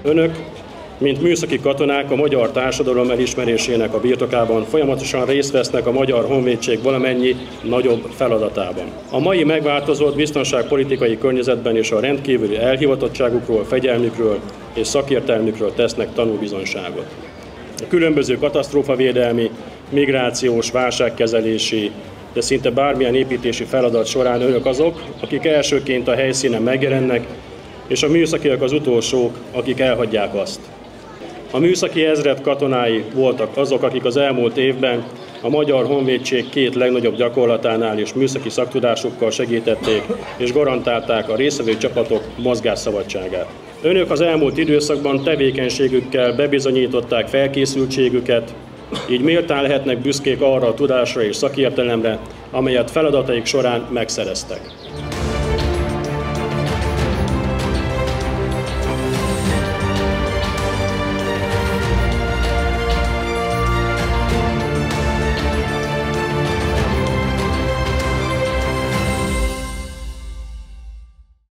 Önök, mint műszaki katonák a magyar társadalom elismerésének a birtokában folyamatosan részt vesznek a Magyar Honvédség valamennyi nagyobb feladatában. A mai megváltozott biztonságpolitikai környezetben is a rendkívüli elhivatottságukról, fegyelmükről és szakértelmükről tesznek tanúbizonyságot. A különböző katasztrófavédelmi, migrációs, válságkezelési, de szinte bármilyen építési feladat során önök azok, akik elsőként a helyszínen megjelennek, és a műszakiak az utolsók, akik elhagyják azt. A műszaki ezred katonái voltak azok, akik az elmúlt évben a Magyar Honvédség két legnagyobb gyakorlatánál és műszaki szaktudásukkal segítették és garantálták a résztvevő csapatok mozgásszabadságát. Önök az elmúlt időszakban tevékenységükkel bebizonyították felkészültségüket, így méltán lehetnek büszkék arra a tudásra és szakértelemre, amelyet feladataik során megszereztek.